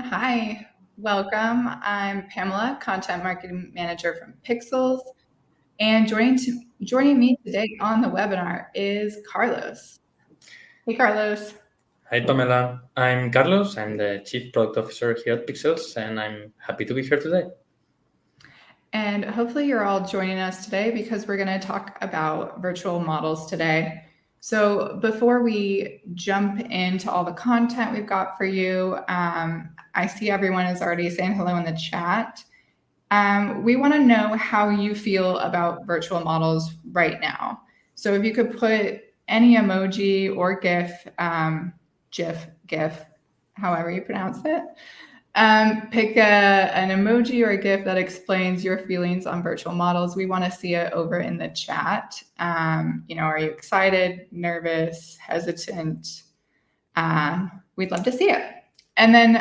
Hi, welcome. I'm Pamela, Content Marketing Manager from Pixelz, and joining me today on the webinar is Carlos. Hey, Carlos. Hi, Pamela. I'm Carlos. I'm the Chief Product Officer here at Pixelz, and I'm happy to be here today. And hopefully you're all joining us today because we're going to talk about virtual models today. So before we jump into all the content we've got for you, I see everyone is already saying hello in the chat. We want to know how you feel about virtual models right now. So if you could put any emoji or GIF, GIF, however you pronounce it, pick an emoji or a GIF that explains your feelings on virtual models. We want to see it over in the chat. Are you excited, nervous, hesitant? We'd love to see it. And then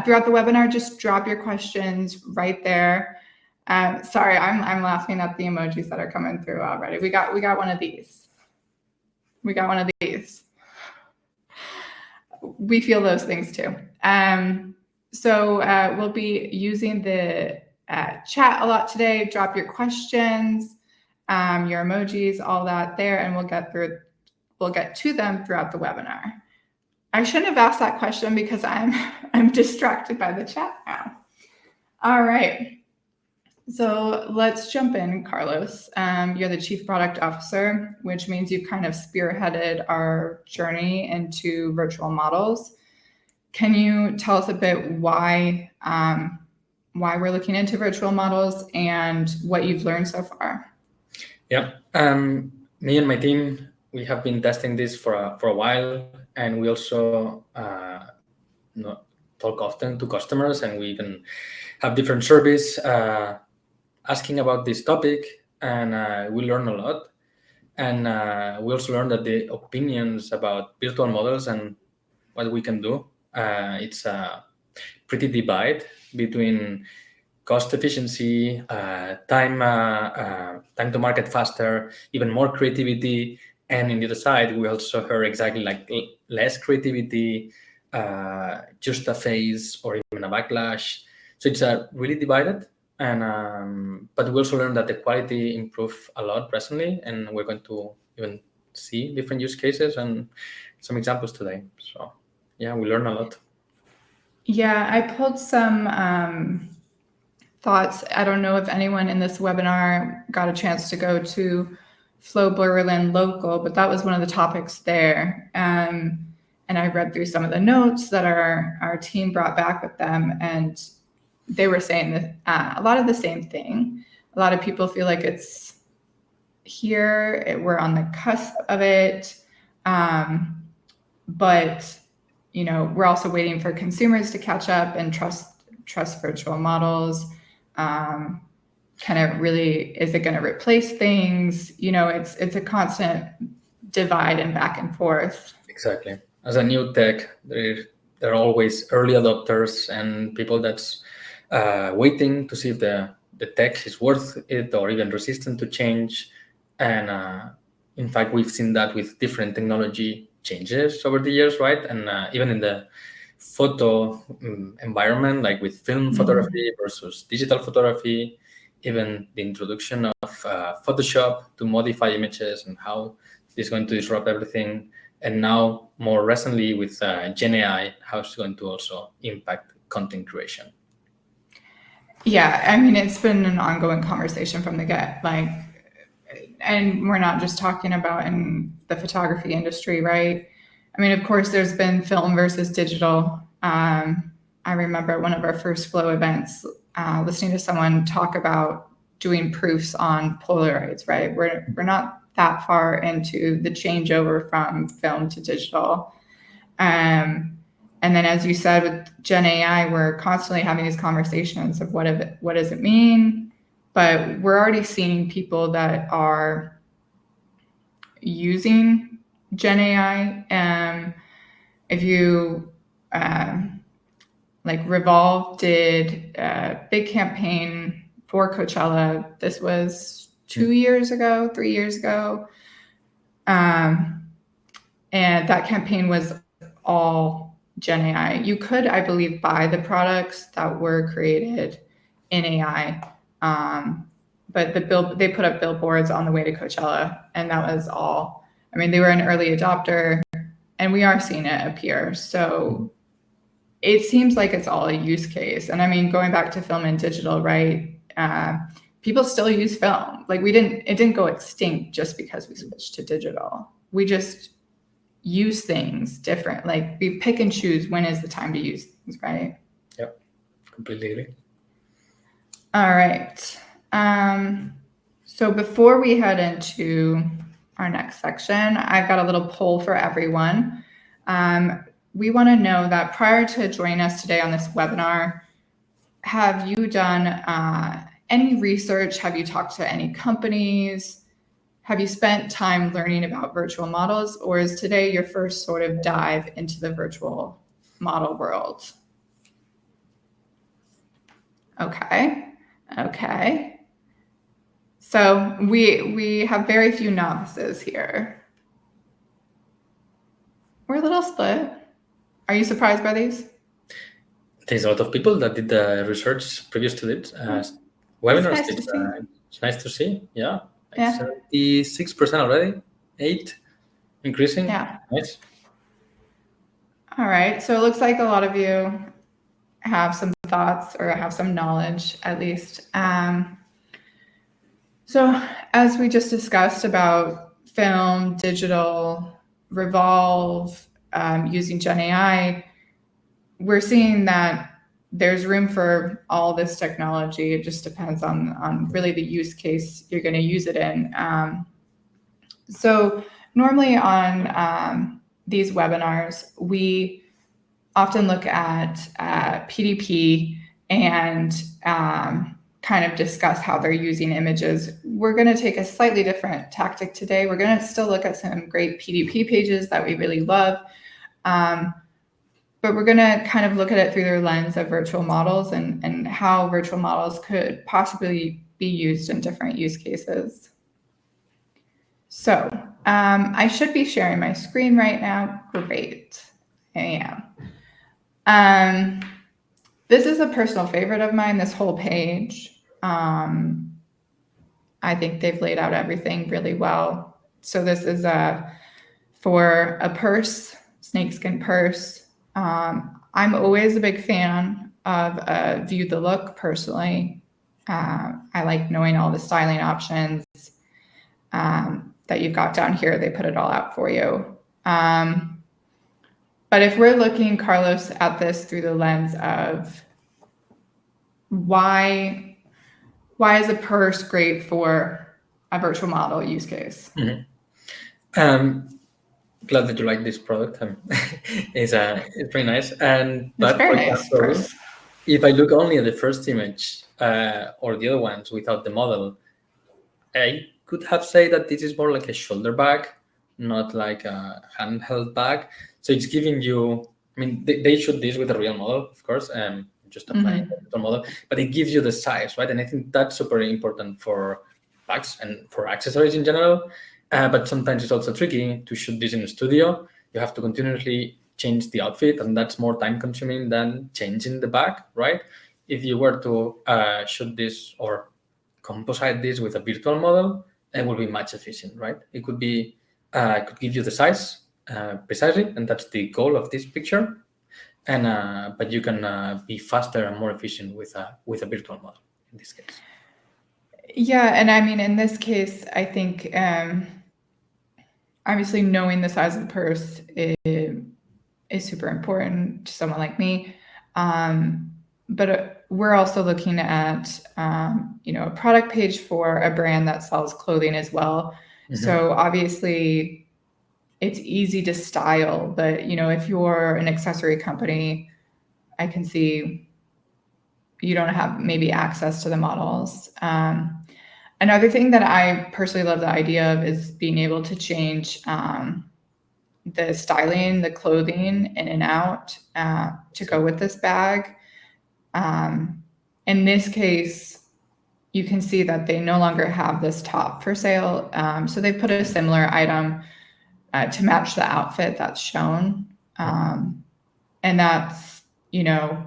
throughout the webinar, just drop your questions right there. Sorry, I'm laughing at the emojis that are coming through already. We got one of these. We got one of these. We feel those things too. So we'll be using the chat a lot today. Drop your questions, your emojis, all that there, and we'll get to them throughout the webinar. I shouldn't have asked that question because I'm distracted by the chat now. All right. So let's jump in, Carlos. You're the Chief Product Officer, which means you've kind of spearheaded our journey into virtual models. Can you tell us a bit why we're looking into virtual models and what you've learned so far? Yeah, me and my team, we have been testing this for a while, and we also talk often to customers, and we even have different surveys asking about this topic, and we learn a lot. And we also learned that the opinions about virtual models and what we can do, it's a pretty divide between cost efficiency, time to market faster, even more creativity. And in the other side, we also heard exactly like less creativity, just a phase or even a backlash. So it's really divided. And but we also learned that the quality improved a lot recently, and we're going to even see different use cases and some examples today. So yeah, we learned a lot. Yeah, I pulled some thoughts. I don't know if anyone in this webinar got a chance to go to Flow Berlin Local, but that was one of the topics there. And I read through some of the notes that our team brought back with them, and they were saying that a lot of the same thing. A lot of people feel like it's here, we're on the cusp of it, but we're also waiting for consumers to catch up and trust virtual models. Kind of really, is it going to replace things? It's a constant divide and back and forth. Exactly. As a new tech, there are always early adopters and people that's waiting to see if the tech is worth it or even resistant to change. And in fact, we've seen that with different technology changes over the years, right? And even in the photo environment, like with film photography versus digital photography, even the introduction of Photoshop to modify images and how it's going to disrupt everything. And now, more recently, with Gen AI, how it's going to also impact content creation. Yeah, I mean, it's been an ongoing conversation from the get, and we're not just talking about in the photography industry, right? I mean, of course, there's been film versus digital. I remember at one of our first Flow events, listening to someone talk about doing proofs on Polaroids, right? We're not that far into the changeover from film to digital. And then, as you said, with Gen AI, we're constantly having these conversations of what does it mean? But we're already seeing people that are using Gen AI. If you Revolve did a big campaign for Coachella. This was 3 years ago. And that campaign was all Gen AI. You could, I believe, buy the products that were created in AI, but they put up billboards on the way to Coachella, and that was all. I mean, they were an early adopter, and we are seeing it appear. So it seems like it's all a use case. And I mean, going back to film and digital, right? People still use film. Like it didn't go extinct just because we switched to digital. We just use things different. Like we pick and choose when is the time to use things, right? Yep, completely agree. All right. So before we head into our next section, I've got a little poll for everyone. We want to know that prior to joining us today on this webinar, have you done any research? Have you talked to any companies? Have you spent time learning about virtual models, or is today your first sort of dive into the virtual model world? Okay. So we have very few novices here. We're a little split. Are you surprised by these? There's a lot of people that did the research previous to this webinars. It's nice to see. Yeah. 76% already. 8 increasing. Yeah. Nice. All right. So it looks like a lot of you have some thoughts or have some knowledge at least. So as we just discussed about film, digital, Revolve, using Gen AI, we're seeing that there's room for all this technology. It just depends on really the use case you're going to use it in. So normally on these webinars, we often look at PDP and kind of discuss how they're using images. We're going to take a slightly different tactic today. We're going to still look at some great PDP pages that we really love. But we're going to kind of look at it through their lens of virtual models and how virtual models could possibly be used in different use cases. So I should be sharing my screen right now. Great. I am. This is a personal favorite of mine, this whole page. I think they've laid out everything really well. So this is for a purse, snakeskin purse. I'm always a big fan of View the Look personally. I like knowing all the styling options that you've got down here. They put it all out for you. But if we're looking, Carlos, at this through the lens of why is a purse great for a virtual model use case? Mm-hmm. Glad that you like this product. It's pretty nice. But very nice. Purse. If I look only at the first image or the other ones without the model, I could have said that this is more like a shoulder bag, not like a handheld bag. So it's giving you, I mean, they shoot this with a real model, of course, just applying the model, but it gives you the size, right? And I think that's super important for bags and for accessories in general. But sometimes it's also tricky to shoot this in a studio. You have to continuously change the outfit, and that's more time consuming than changing the bag, right? If you were to shoot this or composite this with a virtual model, it will be much efficient, right? It could be, could give you the size precisely, and that's the goal of this picture. And but you can be faster and more efficient with a virtual model in this case. Yeah, and I mean, in this case, I think obviously knowing the size of the purse is super important to someone like me. But we're also looking at a product page for a brand that sells clothing as well. Mm-hmm. So obviously it's easy to style, but if you're an accessory company, I can see you don't have maybe access to the models. Another thing that I personally love the idea of is being able to change the styling, the clothing in and out to go with this bag. In this case, you can see that they no longer have this top for sale. So they put a similar item to match the outfit that's shown. And that's, you know,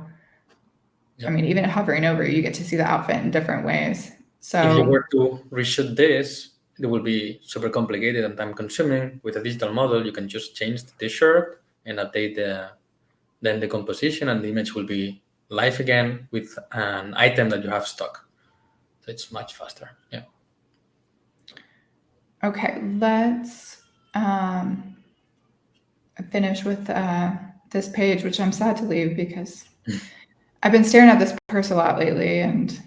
Yeah. I mean, even hovering over, you get to see the outfit in different ways. So if you were to reshoot this, it will be super complicated and time consuming. With a digital model, you can just change the t-shirt and update then the composition, and the image will be live again with an item that you have stock. So it's much faster. Yeah. okay, let's finish with this page, which I'm sad to leave because I've been staring at this purse a lot lately, and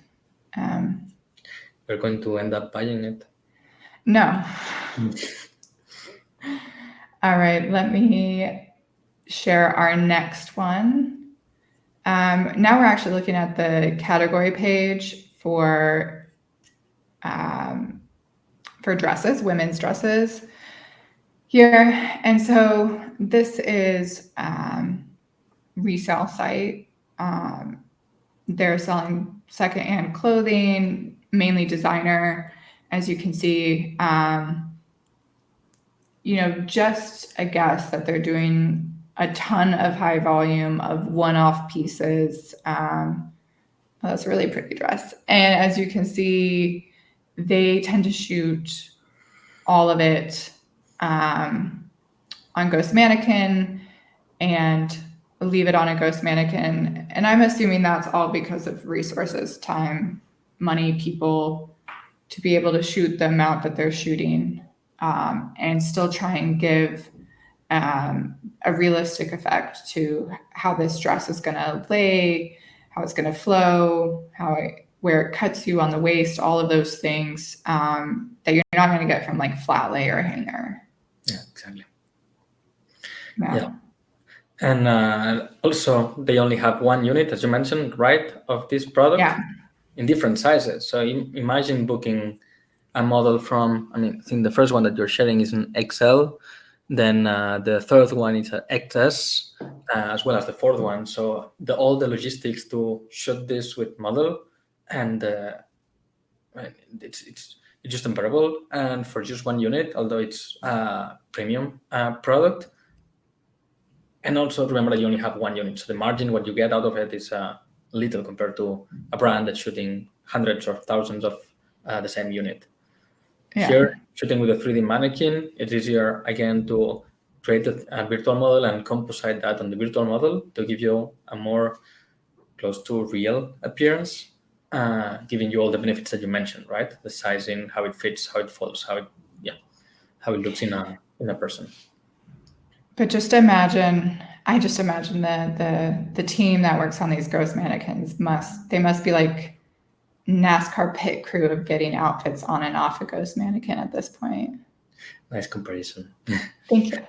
You're going to end up buying it. no. All right, let me share our next one. Now we're actually looking at the category page for dresses, women's dresses here. And so this is resale site. They're selling secondhand clothing, mainly designer, as you can see. You know, just a guess that they're doing a ton of high volume of one-off pieces. Oh, that's a really pretty dress. And as you can see, they tend to shoot all of it on Ghost Mannequin and leave it on a Ghost Mannequin. And I'm assuming that's all because of resources, time, money, people to be able to shoot the amount that they're shooting and still try and give a realistic effect to how this dress is going to lay, how it's going to flow, where it cuts you on the waist, all of those things that you're not going to get from like flat lay or hanger. Yeah, exactly. Yeah. Yeah. And also, they only have one unit, as you mentioned, right, of this product in different sizes. So imagine booking a model from, I think the first one that you're sharing is an XL, then the third one is an XS, as well as the fourth one. So all the logistics to shoot this with model, and it's just unbearable. And for just one unit, although it's a premium product, and also remember that you only have one unit, so the margin, what you get out of it, is little compared to a brand that's shooting hundreds or thousands of the same unit. Yeah. Here, shooting with a 3D mannequin, it's easier again to create a virtual model and composite that on the virtual model to give you a more close to real appearance, giving you all the benefits that you mentioned, right? The sizing, how it fits, how it folds, how it looks in a person. But just imagine, I just imagine the team that works on these Ghost Mannequins must be like NASCAR pit crew of getting outfits on and off a Ghost Mannequin at this point. Nice comparison. Thank you.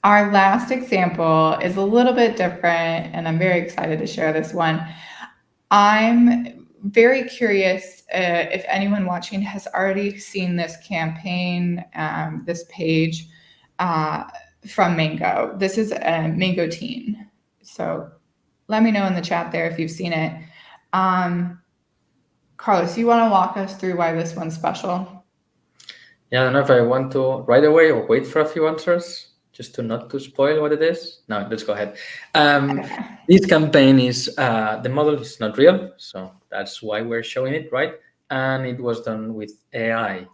Our last example is a little bit different, and I'm very excited to share this one. I'm very curious if anyone watching has already seen this campaign, this page from Mango. This is a Mango Teen. So let me know in the chat there if you've seen it. Carlos, you want to walk us through why this one's special? Yeah, I don't know if I want to right away or wait for a few answers, just not to spoil what it is. No, let's go ahead. This campaign is, the model is not real, so that's why we're showing it, right? And it was done with AI.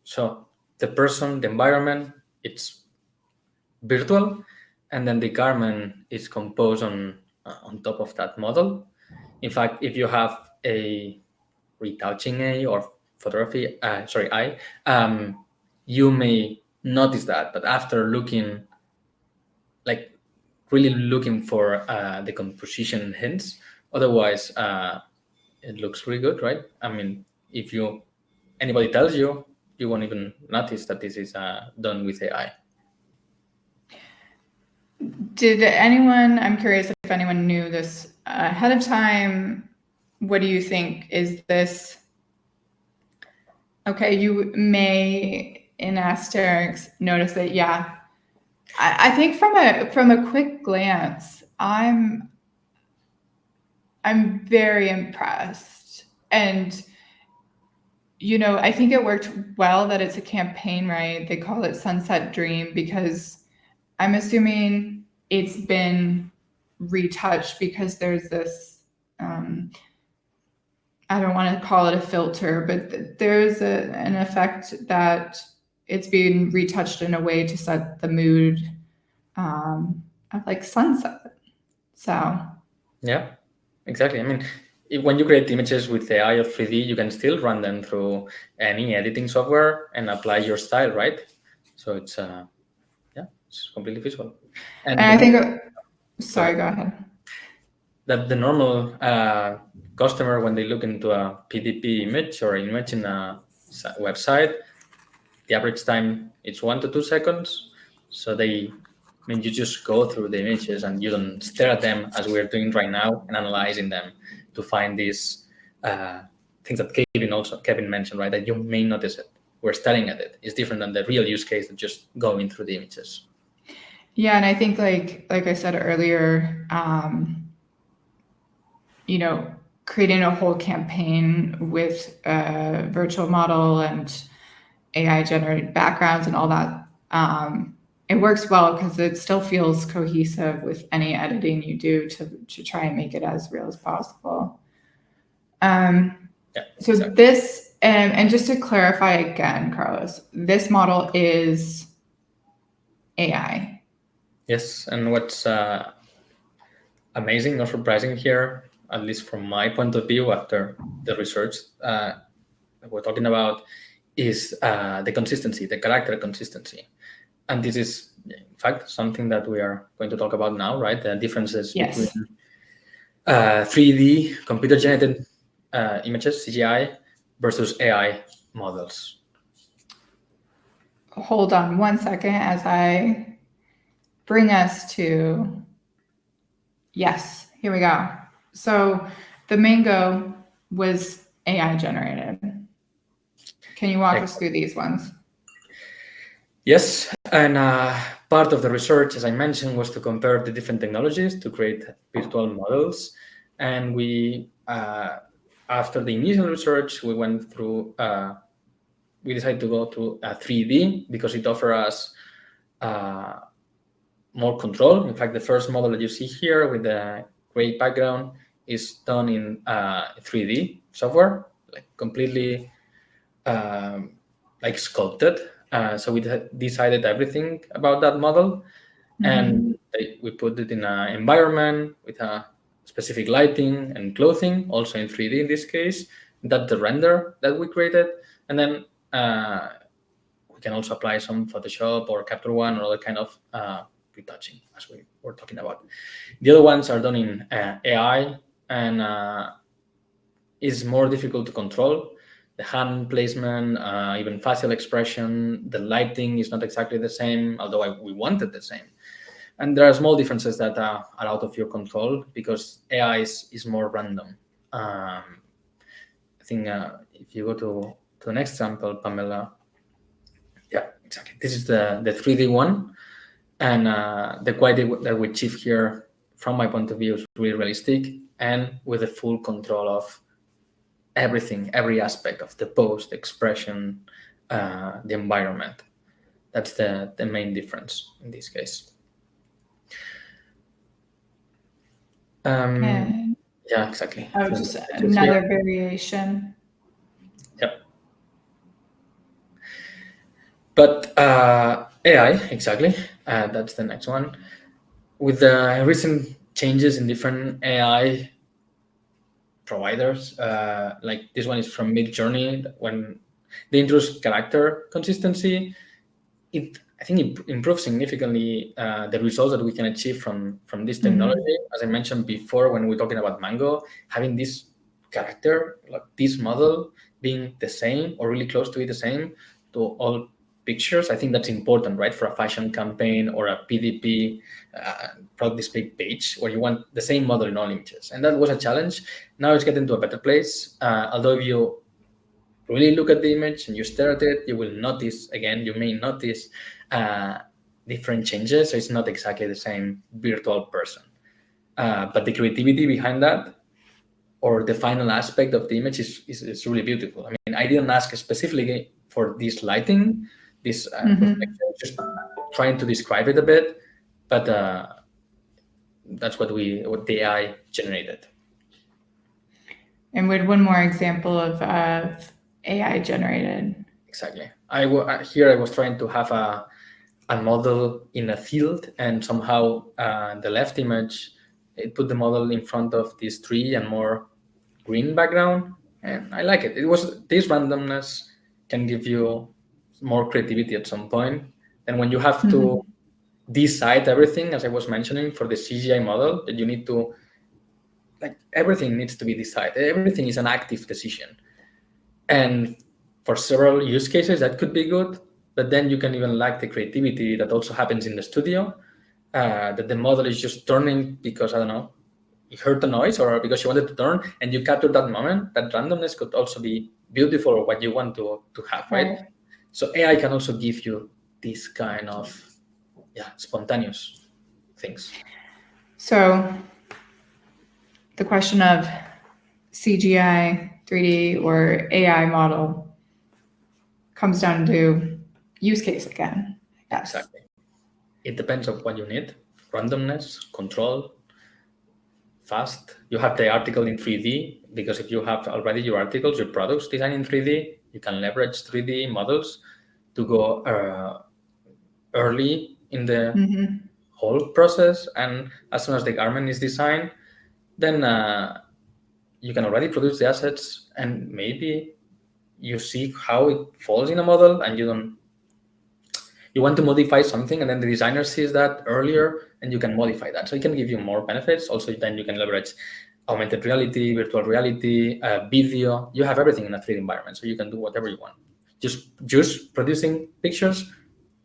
So the person, the environment, it's virtual, and then the garment is composed on top of that model. In fact, if you have a retouching eye or photography, eye, you may notice that, but after looking, like really looking for the composition hints, otherwise it looks really good, right? I mean, if anybody tells you, you won't even notice that this is done with AI. Did anyone, I'm curious if anyone knew this ahead of time. What do you think? Is this, okay, you may in asterisks notice that, yeah. I think from a quick glance, I'm very impressed. And, I think it worked well that it's a campaign, right? They call it Sunset Dream because I'm assuming it's been retouched because there's this, I don't want to call it a filter, but there's an effect that it's being retouched in a way to set the mood of like sunset. So Yeah, exactly. I mean, when you create images with AI or 3D, you can still run them through any editing software and apply your style, right? So it's it's completely visual. and I think, sorry, go ahead. That the normal customer, when they look into a PDP image or image in a website, the average time it's 1 to 2 seconds. So you just go through the images and you don't stare at them as we're doing right now and analyzing them to find these things that Kevin mentioned, right? That you may notice it. We're staring at it. It's different than the real use case of just going through the images. Yeah, and I think like I said earlier, creating a whole campaign with a virtual model and AI generated backgrounds and all that, it works well because it still feels cohesive with any editing you do to try and make it as real as possible. So exactly. This, and just to clarify again, Carlos, this model is AI. Yes, and what's amazing or surprising here, at least from my point of view after the research that we're talking about, is the consistency, the character consistency. And this is, in fact, something that we are going to talk about now, right? The differences between 3D computer-generated images, CGI, versus AI models. Hold on one second as I bring us to, yes, here we go. So the mango was AI generated. Can you walk us through these ones? Yes, and part of the research, as I mentioned, was to compare the different technologies to create virtual models. And we, after the initial research, we went through, we decided to go to 3D because it offers us more control. In fact, the first model that you see here with the gray background is done in 3D software, like completely like sculpted. So we decided everything about that model, and we put it in an environment with a specific lighting and clothing, also in 3D in this case. That's the render that we created, and then we can also apply some Photoshop or Capture One or other kind of retouching, as we were talking about. The other ones are done in AI and is more difficult to control. The hand placement, even facial expression, the lighting is not exactly the same, although we wanted the same. And there are small differences that are out of your control because AI is more random. I think if you go to the next example, Pamela, yeah, exactly. This is the 3D one. And the quality that we achieve here, from my point of view, is really realistic and with the full control of everything, every aspect of the pose, the expression, the environment. That's the main difference in this case. Yeah, exactly. Oh, just another variation. Yep. But AI, exactly. That's the next one. With the recent changes in different AI providers, like this one is from Midjourney, when they introduce character consistency, I think it improves significantly the results that we can achieve from this technology. As I mentioned before, when we're talking about Mango, having this character, like this model, being the same or really close to be the same to all pictures, I think that's important, right? For a fashion campaign or a PDP product display page where you want the same model in all images. And that was a challenge. Now it's getting to a better place. Although if you really look at the image and you stare at it, you will notice, again, you may notice different changes. So it's not exactly the same virtual person. But the creativity behind that, or the final aspect of the image is really beautiful. I mean, I didn't ask specifically for this lighting, this reflection, just trying to describe it a bit. but that's what the AI generated. And with one more example of AI generated. Exactly. Here I was trying to have a model in a field, and somehow the left image, it put the model in front of this tree and more green background, and I like it. This randomness can give you more creativity at some point. And when you have to decide everything, as I was mentioning for the CGI model, that you need to, like, everything needs to be decided. Everything is an active decision. And for several use cases, that could be good, but then you can even lack the creativity that also happens in the studio, that the model is just turning because, I don't know, you heard the noise or because you wanted to turn and you capture that moment. That randomness could also be beautiful or what you want to have, right? So AI can also give you this kind of spontaneous things. So the question of CGI, 3D, or AI model comes down to use case again. Yes. Exactly. It depends on what you need. Randomness, control, fast. You have the article in 3D, because if you have already your articles, your products designed in 3D, you can leverage 3D models to go early in the whole process. And as soon as the garment is designed, then you can already produce the assets, and maybe you see how it falls in a model, and you want to modify something, and then the designer sees that earlier, and you can modify that. So it can give you more benefits. Also, then you can leverage augmented reality, virtual reality, video. You have everything in a 3D environment, so you can do whatever you want. Just producing pictures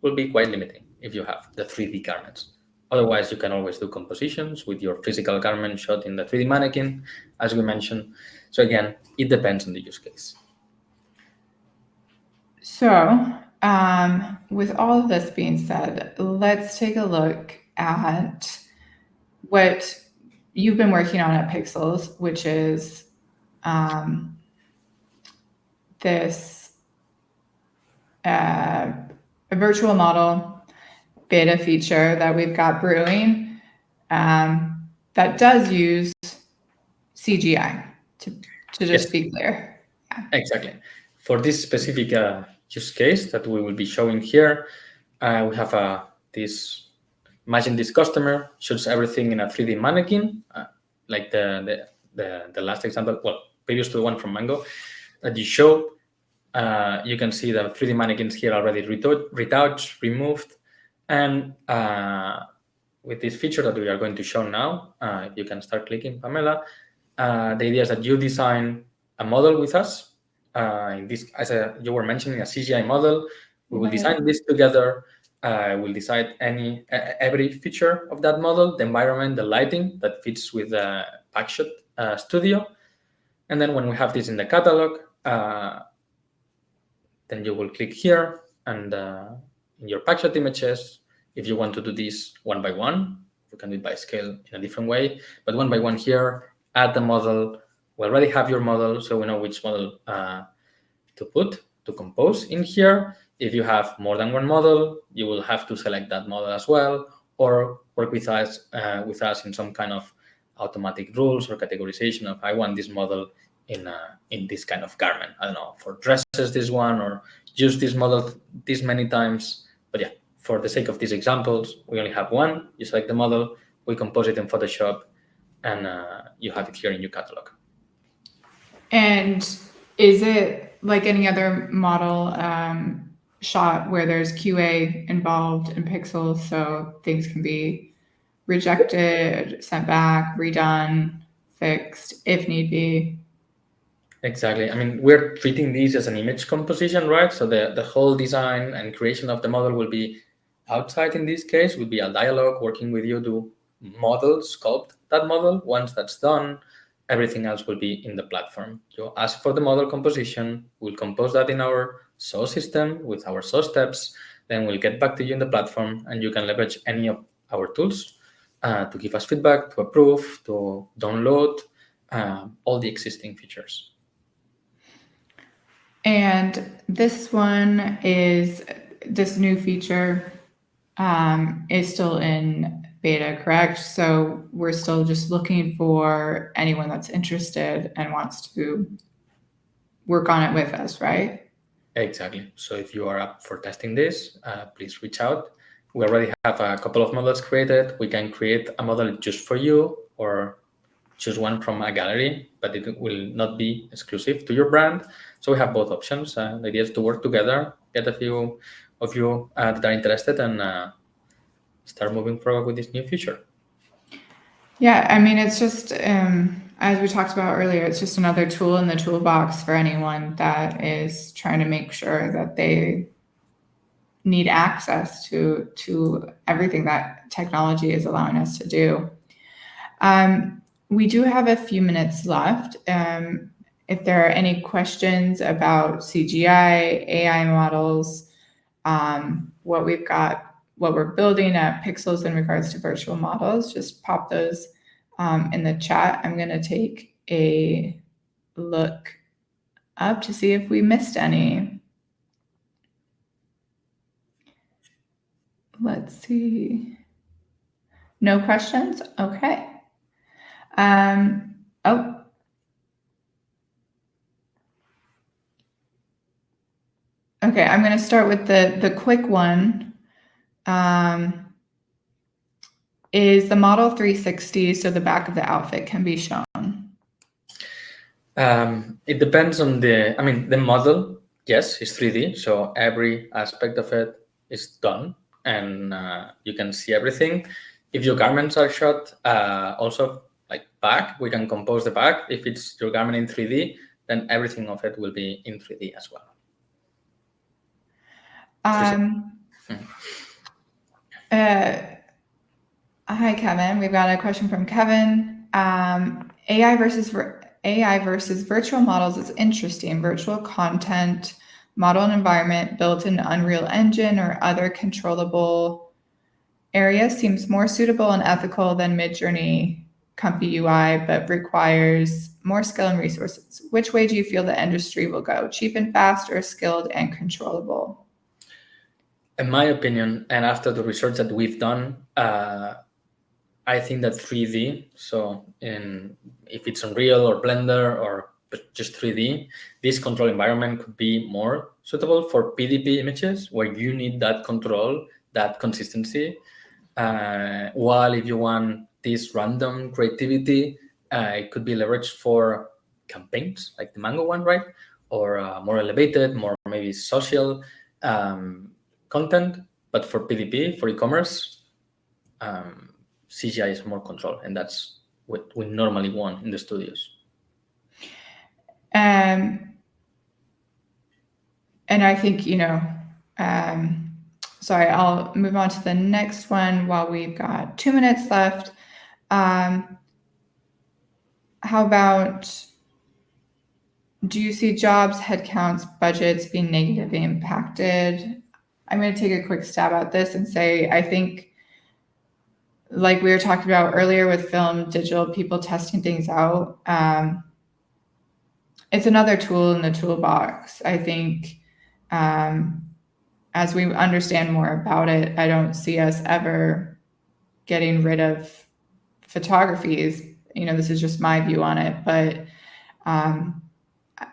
will be quite limiting if you have the 3D garments. Otherwise, you can always do compositions with your physical garment shot in the 3D mannequin, as we mentioned. So again, it depends on the use case. So, with all of this being said, let's take a look at what you've been working on at Pixelz, which is this a virtual model beta feature that we've got brewing that does use CGI, to just be clear. Yeah. Exactly. For this specific use case that we will be showing here, we have imagine this customer shoots everything in a 3D mannequin, like the last example, well, previous to the one from Mango that you showed. You can see the 3D mannequins here already retouched, removed, and with this feature that we are going to show now, you can start clicking, Pamela. The idea is that you design a model with us. In this, you were mentioning, a CGI model. We will design this together. We'll decide every feature of that model, the environment, the lighting that fits with the Packshot Studio. And then when we have this in the catalog, then you will click here, and in your Packshot images, if you want to do this one by one, you can do it by scale in a different way, but one by one here, add the model. We already have your model, so we know which model to compose in here. If you have more than one model, you will have to select that model as well, or work with us in some kind of automatic rules or categorization of, I want this model in this kind of garment. I don't know, for dresses this one, or use this model this many times. But yeah, for the sake of these examples, we only have one. You select the model, we compose it in Photoshop, and you have it here in your catalog. And is it like any other model shot where there's QA involved in Pixelz, so things can be rejected, sent back, redone, fixed if need be? Exactly. I mean, we're treating this as an image composition, right? So the whole design and creation of the model will be outside. In this case, will be a dialogue working with you to sculpt that model. Once that's done, everything else will be in the platform. You ask for the model composition, we'll compose that in our saw system with our saw steps, then we'll get back to you in the platform, and you can leverage any of our tools to give us feedback, to approve, to download all the existing features. And this one is this new feature is still in beta, correct? So we're still just looking for anyone that's interested and wants to work on it with us, right? Exactly. So if you are up for testing this, please reach out. We already have a couple of models created. We can create a model just for you or choose one from a gallery, but it will not be exclusive to your brand. So we have both options. The idea is to work together, get a few of you that are interested, and start moving forward with this new feature. Yeah, I mean, it's just, as we talked about earlier, it's just another tool in the toolbox for anyone that is trying to make sure that they need access to everything that technology is allowing us to do. We do have a few minutes left. If there are any questions about CGI, AI models, what we've got, what we're building at Pixelz in regards to virtual models, just pop those in the chat. I'm going to take a look up to see if we missed any. Let's see. No questions? Okay. Oh. Okay, I'm going to start with the quick one. Is the model 360 so the back of the outfit can be shown? It depends on the model, yes, is 3D. So every aspect of it is done and you can see everything. If your garments are shot also like back, we can compose the back. If it's your garment in 3D, then everything of it will be in 3D as well. Hi, Kevin. We've got a question from Kevin. AI versus virtual models is interesting. Virtual content, model and environment built in Unreal Engine or other controllable areas seems more suitable and ethical than Midjourney comfy UI, but requires more skill and resources. Which way do you feel the industry will go? Cheap and fast or skilled and controllable? In my opinion, and after the research that we've done, I think that 3D, so if it's Unreal or Blender or just 3D, this control environment could be more suitable for PDP images where you need that control, that consistency. While if you want this random creativity, it could be leveraged for campaigns like the Mango one, right? Or more elevated, more maybe social content. But for PDP, for e-commerce, CGI is more control, and that's what we normally want in the studios. And I think, sorry, I'll move on to the next one while we've got 2 minutes left. How about, do you see jobs, headcounts, budgets being negatively impacted? I'm going to take a quick stab at this and say, I think, like we were talking about earlier with film, digital, people testing things out, it's another tool in the toolbox. I think as we understand more about it, I don't see us ever getting rid of photography. This is just my view on it, but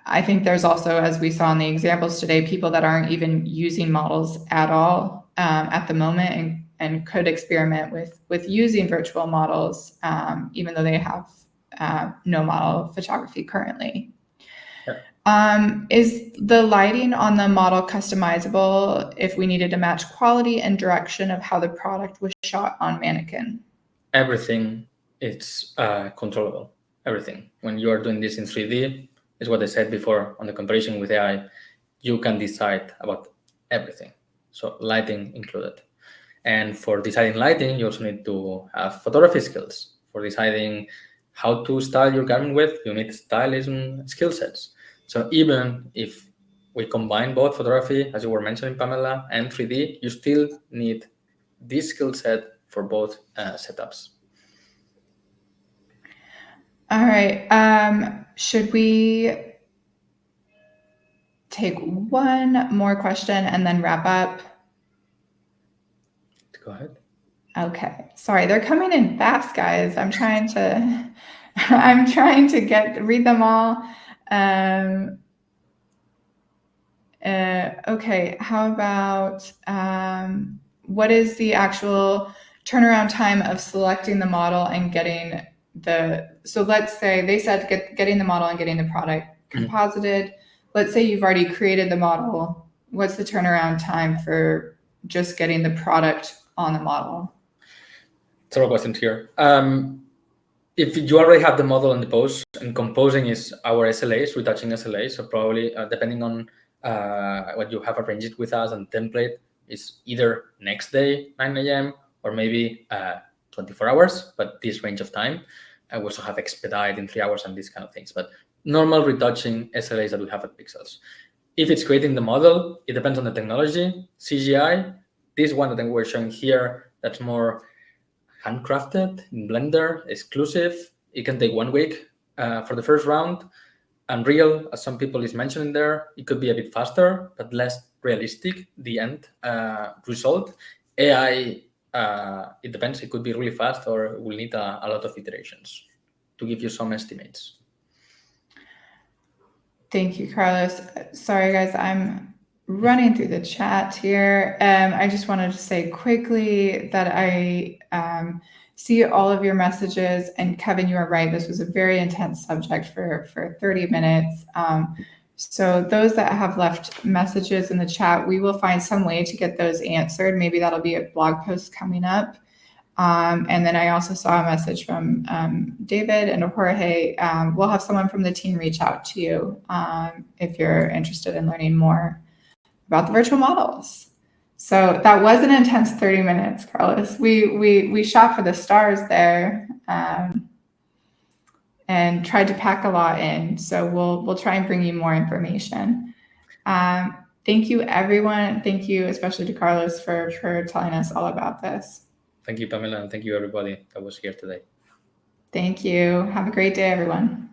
I think there's also, as we saw in the examples today, people that aren't even using models at all at the moment and could experiment with using virtual models, even though they have no model photography currently. Is the lighting on the model customizable if we needed to match quality and direction of how the product was shot on mannequin? Everything is controllable. Everything. When you are doing this in 3D, is what I said before on the comparison with AI, you can decide about everything. So lighting included. And for deciding lighting, you also need to have photography skills. For deciding how to style your garment with, you need stylism skill sets. So even if we combine both photography, as you were mentioning, Pamela, and 3D, you still need this skill set for both setups. All right. Should we take one more question and then wrap up? Go ahead. Okay, sorry, they're coming in fast, guys. I'm trying to read them all. Okay, how about what is the actual turnaround time of selecting the model and getting so let's say they said getting the model and getting the product composited. Let's say you've already created the model. What's the turnaround time for just getting the product on the model? Several questions here. If you already have the model on the post, and composing is our SLAs, retouching SLAs, so probably depending on what you have arranged with us and template is either next day, 9 a.m., or maybe 24 hours, but this range of time. I also have expedite in 3 hours and these kind of things, but normal retouching SLAs that we have at Pixelz. If it's creating the model, it depends on the technology. CGI, this one that we're showing here, that's more handcrafted in Blender, exclusive. It can take 1 week for the first round. Unreal, as some people is mentioning there, it could be a bit faster, but less realistic, the end result. AI, it depends. It could be really fast or we'll need a lot of iterations to give you some estimates. Thank you, Carlos. Sorry, guys, I'm running through the chat here. I just wanted to say quickly that I see all of your messages, and Kevin, you are right. This was a very intense subject for 30 minutes. So those that have left messages in the chat, we will find some way to get those answered. Maybe that'll be a blog post coming up. And then I also saw a message from David and Jorge. We'll have someone from the team reach out to you if you're interested in learning more about the virtual models. So that was an intense 30 minutes, Carlos. We shot for the stars there and tried to pack a lot in. So we'll try and bring you more information. Thank you, everyone. Thank you, especially to Carlos for telling us all about this. Thank you, Pamela, and thank you, everybody that was here today. Thank you. Have a great day, everyone.